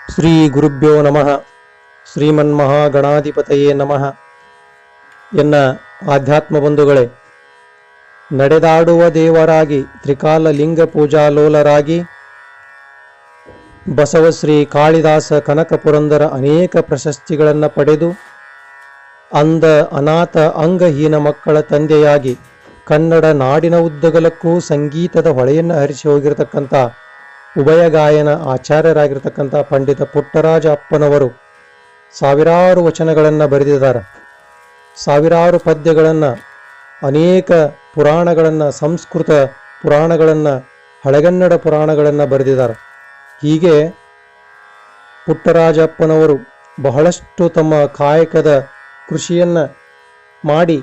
ಶ್ರೀ ಗುರುಭ್ಯೋ ನಮಃ. ಶ್ರೀಮನ್ಮಹಾಗಣಾಧಿಪತಯೇ ನಮಃ. ಎನ್ನ ಆಧ್ಯಾತ್ಮ ಬಂಧುಗಳೇ, ನಡೆದಾಡುವ ದೇವರಾಗಿ ತ್ರಿಕಾಲ ಲಿಂಗ ಪೂಜಾಲೋಲರಾಗಿ ಬಸವಶ್ರೀ ಕಾಳಿದಾಸ ಕನಕ ಪುರಂದರ ಅನೇಕ ಪ್ರಶಸ್ತಿಗಳನ್ನು ಪಡೆದು ಅಂಧ ಅನಾಥ ಅಂಗಹೀನ ಮಕ್ಕಳ ತಂದೆಯಾಗಿ ಕನ್ನಡ ನಾಡಿನ ಉದ್ದಗಲಕ್ಕೂ ಸಂಗೀತದ ಹೊಳೆಯನ್ನು ಹರಿಸಿ ಹೋಗಿರತಕ್ಕಂಥ ಉಭಯ ಗಾಯನ ಆಚಾರ್ಯರಾಗಿರ್ತಕ್ಕಂಥ ಪಂಡಿತ ಪುಟ್ಟರಾಜ ಅಪ್ಪನವರು ಸಾವಿರಾರು ವಚನಗಳನ್ನು ಬರೆದಿದ್ದಾರೆ. ಸಾವಿರಾರು ಪದ್ಯಗಳನ್ನು, ಅನೇಕ ಪುರಾಣಗಳನ್ನು, ಸಂಸ್ಕೃತ ಪುರಾಣಗಳನ್ನು, ಹಳೆಗನ್ನಡ ಪುರಾಣಗಳನ್ನು ಬರೆದಿದ್ದಾರೆ. ಹೀಗೆ ಪುಟ್ಟರಾಜಪ್ಪನವರು ಬಹಳಷ್ಟು ತಮ್ಮ ಕಾಯಕದ ಕೃಷಿಯನ್ನು ಮಾಡಿ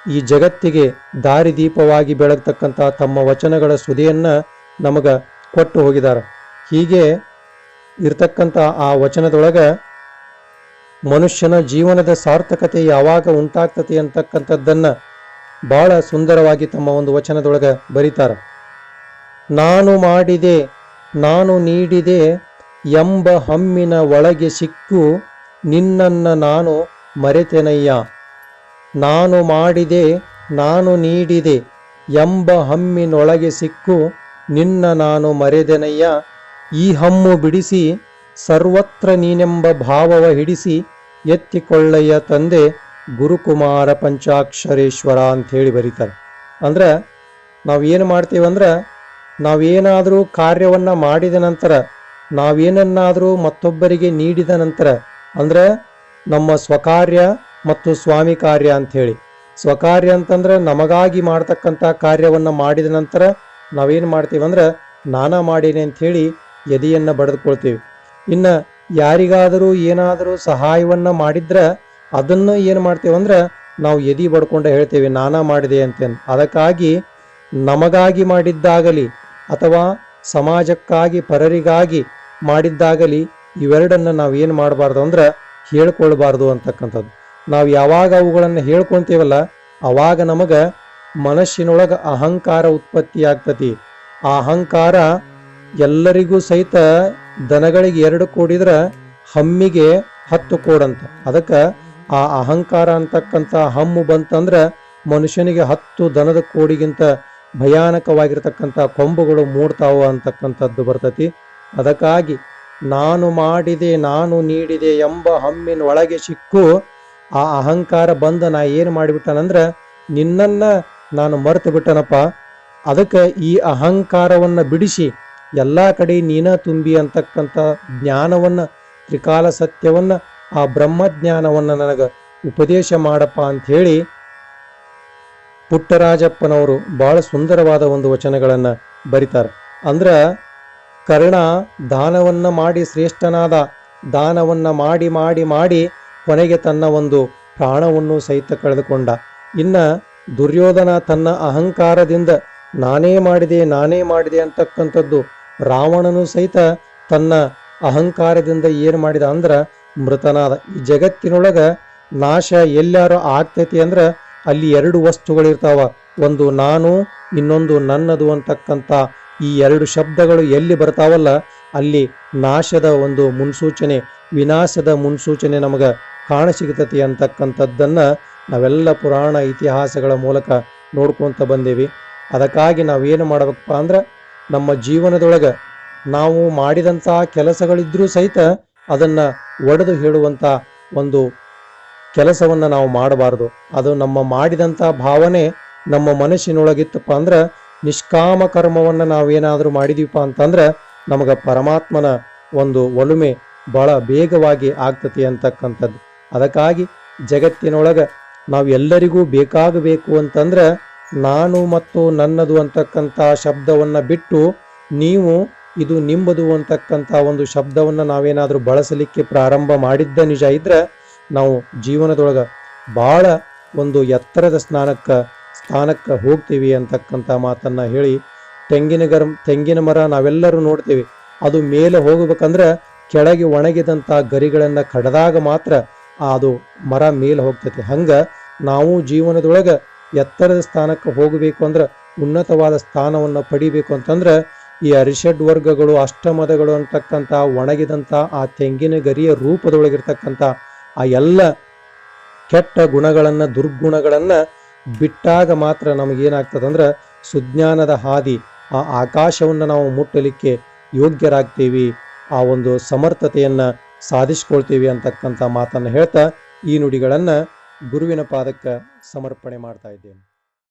ಈ ಜಗತ್ತಿಗೆ ದಾರಿದೀಪವಾಗಿ ಬೆಳಗ್ತಕ್ಕಂಥ ತಮ್ಮ ವಚನಗಳ ಸುದೆಯನ್ನು ನಮಗೆ ಕೊಟ್ಟು ಹೋಗಿದ್ದಾರೆ. ಹೀಗೆ ಇರ್ತಕ್ಕಂಥ ಆ ವಚನದೊಳಗೆ ಮನುಷ್ಯನ ಜೀವನದ ಸಾರ್ಥಕತೆ ಯಾವಾಗ ಉಂಟಾಗ್ತದೆ ಅಂತಕ್ಕಂಥದ್ದನ್ನು ಬಹಳ ಸುಂದರವಾಗಿ ತಮ್ಮ ಒಂದು ವಚನದೊಳಗೆ ಬರೀತಾರೆ. ನಾನು ಮಾಡಿದೆ, ನಾನು ನೀಡಿದೆ ಎಂಬ ಹಮ್ಮಿನ ಒಳಗೆ ಸಿಕ್ಕು ನಿನ್ನನ್ನ ನಾನು ಮರೆತೆನಯ್ಯ. ನಾನು ಮಾಡಿದೆ, ನಾನು ನೀಡಿದೆ ಎಂಬ ಹಮ್ಮಿನೊಳಗೆ ಸಿಕ್ಕು ನಿನ್ನ ನಾನು ಮರೆದೆನಯ್ಯ. ಈ ಹಮ್ಮು ಬಿಡಿಸಿ ಸರ್ವತ್ರ ನೀನೆಂಬ ಭಾವವ ಹಿಡಿಸಿ ಎತ್ತಿಕೊಳ್ಳಯ್ಯ ತಂದೆ ಗುರುಕುಮಾರ ಪಂಚಾಕ್ಷರೇಶ್ವರ ಅಂಥೇಳಿ ಬರೀತಾರೆ. ಅಂದ್ರೆ ನಾವೇನು ಮಾಡ್ತೀವಂದ್ರೆ, ನಾವೇನಾದರೂ ಕಾರ್ಯವನ್ನು ಮಾಡಿದ ನಂತರ, ನಾವೇನನ್ನಾದರೂ ಮತ್ತೊಬ್ಬರಿಗೆ ನೀಡಿದ ನಂತರ, ಅಂದ್ರೆ ನಮ್ಮ ಸ್ವಕಾರ್ಯ ಮತ್ತು ಸ್ವಾಮಿ ಕಾರ್ಯ ಅಂಥೇಳಿ. ಸ್ವಕಾರ್ಯ ಅಂತಂದ್ರೆ ನಮಗಾಗಿ ಮಾಡ್ತಕ್ಕಂಥ ಕಾರ್ಯವನ್ನು ಮಾಡಿದ ನಂತರ ನಾವೇನು ಮಾಡ್ತೀವಂದ್ರೆ ನಾನಾ ಮಾಡೀನಿ ಅಂಥೇಳಿ ಎದೆಯನ್ನು ಬಡಿದುಕೊಳ್ತೀವಿ. ಇನ್ನು ಯಾರಿಗಾದರೂ ಏನಾದರೂ ಸಹಾಯವನ್ನು ಮಾಡಿದ್ರೆ ಅದನ್ನು ಏನು ಮಾಡ್ತೀವಂದ್ರೆ ನಾವು ಎದೆ ಬಡ್ಕೊಂಡು ಹೇಳ್ತೇವೆ ನಾನಾ ಮಾಡಿದೆ ಅಂತೇನು. ಅದಕ್ಕಾಗಿ ನಮಗಾಗಿ ಮಾಡಿದ್ದಾಗಲಿ ಅಥವಾ ಸಮಾಜಕ್ಕಾಗಿ ಪರರಿಗಾಗಿ ಮಾಡಿದ್ದಾಗಲಿ ಇವೆರಡನ್ನು ನಾವು ಏನು ಮಾಡಬಾರ್ದು ಅಂದ್ರೆ ಹೇಳ್ಕೊಳ್ಬಾರ್ದು ಅಂತಕ್ಕಂಥದ್ದು. ನಾವು ಯಾವಾಗ ಅವುಗಳನ್ನು ಹೇಳ್ಕೊತೀವಲ್ಲ ಅವಾಗ ನಮಗೆ ಮನಸ್ಸಿನೊಳಗೆ ಅಹಂಕಾರ ಉತ್ಪತ್ತಿ ಆಗ್ತತಿ. ಆ ಅಹಂಕಾರ ಎಲ್ಲರಿಗೂ ಸಹಿತ ದನಗಳಿಗೆ 2 ಕೋಡಿದ್ರೆ ಹಮ್ಮಿಗೆ 10 ಕೋಡಂತ. ಅದಕ್ಕೆ ಆ ಅಹಂಕಾರ ಅಂತಕ್ಕಂಥ ಹಮ್ಮು ಬಂತಂದ್ರೆ ಮನುಷ್ಯನಿಗೆ 10 ದನದ ಕೋಡಿಗಿಂತ ಭಯಾನಕವಾಗಿರ್ತಕ್ಕಂಥ ಕೊಂಬುಗಳು ಮೂಡ್ತಾವ ಅಂತಕ್ಕಂಥದ್ದು ಬರ್ತತಿ. ಅದಕ್ಕಾಗಿ ನಾನು ಮಾಡಿದೆ, ನಾನು ನೀಡಿದೆ ಎಂಬ ಹಮ್ಮಿನ ಒಳಗೆ ಸಿಕ್ಕು ಆ ಅಹಂಕಾರ ಬಂದ ನಾ ಏನು ಮಾಡಿಬಿಟ್ಟನಂದ್ರೆ ನಿನ್ನನ್ನ ನಾನು ಮರೆತು ಬಿಟ್ಟನಪ್ಪ. ಅದಕ್ಕೆ ಈ ಅಹಂಕಾರವನ್ನು ಬಿಡಿಸಿ ಎಲ್ಲ ಕಡೆ ನೀನ ತುಂಬಿ ಅಂತಕ್ಕಂಥ ಜ್ಞಾನವನ್ನು, ತ್ರಿಕಾಲ ಸತ್ಯವನ್ನು, ಆ ಬ್ರಹ್ಮಜ್ಞಾನವನ್ನು ನನಗೆ ಉಪದೇಶ ಮಾಡಪ್ಪ ಅಂಥೇಳಿ ಪುಟ್ಟರಾಜಪ್ಪನವರು ಬಹಳ ಸುಂದರವಾದ ಒಂದು ವಚನಗಳನ್ನು ಬರೀತಾರೆ. ಅಂದ್ರೆ ಕರ್ಣ ದಾನವನ್ನು ಮಾಡಿ ಶ್ರೇಷ್ಠನಾದ, ದಾನವನ್ನು ಮಾಡಿ ಮಾಡಿ ಮಾಡಿ ಕೊನೆಗೆ ತನ್ನ ಒಂದು ಪ್ರಾಣವನ್ನು ಸಹಿತ ಕಳೆದುಕೊಂಡ. ಇನ್ನು ದುರ್ಯೋಧನ ತನ್ನ ಅಹಂಕಾರದಿಂದ ನಾನೇ ಮಾಡಿದೆ ಅಂತಕ್ಕಂಥದ್ದು, ರಾವಣನು ಸಹಿತ ತನ್ನ ಅಹಂಕಾರದಿಂದ ಏನು ಮಾಡಿದ ಅಂದ್ರೆ ಮೃತನಾದ. ಈ ಜಗತ್ತಿನೊಳಗೆ ನಾಶ ಎಲ್ಲಾರು ಆಗ್ತೈತಿ ಅಂದ್ರೆ ಅಲ್ಲಿ 2 ವಸ್ತುಗಳಿರ್ತಾವ. ಒಂದು ನಾನು, ಇನ್ನೊಂದು ನನ್ನದು ಅಂತಕ್ಕಂಥ ಈ 2 ಶಬ್ದಗಳು ಎಲ್ಲಿ ಬರ್ತಾವಲ್ಲ ಅಲ್ಲಿ ನಾಶದ ಒಂದು ಮುನ್ಸೂಚನೆ, ವಿನಾಶದ ಮುನ್ಸೂಚನೆ ನಮಗೆ ಕಾಣಸಿಗ್ತತಿ ಅಂತಕ್ಕಂಥದ್ದನ್ನು ನಾವೆಲ್ಲ ಪುರಾಣ ಇತಿಹಾಸಗಳ ಮೂಲಕ ನೋಡ್ಕೊತ ಬಂದೇವಿ. ಅದಕ್ಕಾಗಿ ನಾವೇನು ಮಾಡಬೇಕಪ್ಪ ಅಂದ್ರೆ ನಮ್ಮ ಜೀವನದೊಳಗೆ ನಾವು ಮಾಡಿದಂಥ ಕೆಲಸಗಳಿದ್ರೂ ಸಹಿತ ಅದನ್ನು ಒಡೆದು ಹೇಳುವಂಥ ಒಂದು ಕೆಲಸವನ್ನು ನಾವು ಮಾಡಬಾರ್ದು. ಅದು ನಮ್ಮ ಮಾಡಿದಂಥ ಭಾವನೆ ನಮ್ಮ ಮನಸ್ಸಿನೊಳಗಿತ್ತಪ್ಪ ಅಂದ್ರೆ ನಿಷ್ಕಾಮ ಕರ್ಮವನ್ನು ನಾವೇನಾದರೂ ಮಾಡಿದೀವಪ್ಪ ಅಂತಂದ್ರೆ ನಮಗೆ ಪರಮಾತ್ಮನ ಒಂದು ಒಲುಮೆ ಬಹಳ ಬೇಗವಾಗಿ ಆಗ್ತತಿ ಅಂತಕ್ಕಂಥದ್ದು. ಅದಕ್ಕಾಗಿ ಜಗತ್ತಿನೊಳಗೆ ನಾವು ಎಲ್ಲರಿಗೂ ಬೇಕಾಗಬೇಕು ಅಂತಂದ್ರೆ ನಾನು ಮತ್ತು ನನ್ನದು ಅಂತಕ್ಕಂಥ ಶಬ್ದವನ್ನು ಬಿಟ್ಟು ನೀವು ಇದು ನಿಂಬದು ಅಂತಕ್ಕಂಥ ಒಂದು ಶಬ್ದವನ್ನು ನಾವೇನಾದರೂ ಬಳಸಲಿಕ್ಕೆ ಪ್ರಾರಂಭ ಮಾಡಿದ್ದ ನಿಜ ಇದ್ರೆ ನಾವು ಜೀವನದೊಳಗೆ ಬಹಳ ಒಂದು ಎತ್ತರದ ಸ್ಥಾನಕ್ಕೆ ಹೋಗ್ತೀವಿ ಅಂತಕ್ಕಂಥ ಮಾತನ್ನು ಹೇಳಿ, ತೆಂಗಿನ ಮರ ನಾವೆಲ್ಲರೂ ನೋಡ್ತೀವಿ. ಅದು ಮೇಲೆ ಹೋಗಬೇಕಂದ್ರೆ ಕೆಳಗೆ ಒಣಗಿದಂಥ ಗರಿಗಳನ್ನು ಕಡ್ದಾಗ ಮಾತ್ರ ಅದು ಮರ ಮೇಲೆ ಹೋಗ್ತೈತಿ. ಹಂಗೆ ನಾವು ಜೀವನದೊಳಗೆ ಎತ್ತರದ ಸ್ಥಾನಕ್ಕೆ ಹೋಗಬೇಕು ಅಂದ್ರೆ, ಉನ್ನತವಾದ ಸ್ಥಾನವನ್ನು ಪಡಿಬೇಕು ಅಂತಂದ್ರೆ ಈ ಅರಿಷಡ್ ವರ್ಗಗಳು ಅಷ್ಟಮದಗಳು ಅಂತಕ್ಕಂಥ ಒಣಗಿದಂಥ ಆ ತೆಂಗಿನ ಗರಿಯ ರೂಪದೊಳಗಿರ್ತಕ್ಕಂಥ ಆ ಎಲ್ಲ ಕೆಟ್ಟ ಗುಣಗಳನ್ನ ದುರ್ಗುಣಗಳನ್ನ ಬಿಟ್ಟಾಗ ಮಾತ್ರ ನಮಗೇನಾಗ್ತದಂದ್ರೆ ಸುಜ್ಞಾನದ ಹಾದಿ ಆ ಆಕಾಶವನ್ನು ನಾವು ಮುಟ್ಟಲಿಕ್ಕೆ ಯೋಗ್ಯರಾಗ್ತೀವಿ, ಆ ಒಂದು ಸಮರ್ಥತೆಯನ್ನ ಸಾಧಿಸ್ಕೊಳ್ತೀವಿ ಅಂತಕ್ಕಂಥ ಮಾತನ್ನು ಹೇಳ್ತಾ ಈ ನುಡಿಗಳನ್ನ ಗುರುವಿನ ಪಾದಕ್ಕೆ ಸಮರ್ಪಣೆ ಮಾಡ್ತಾ ಇದ್ದೇನೆ.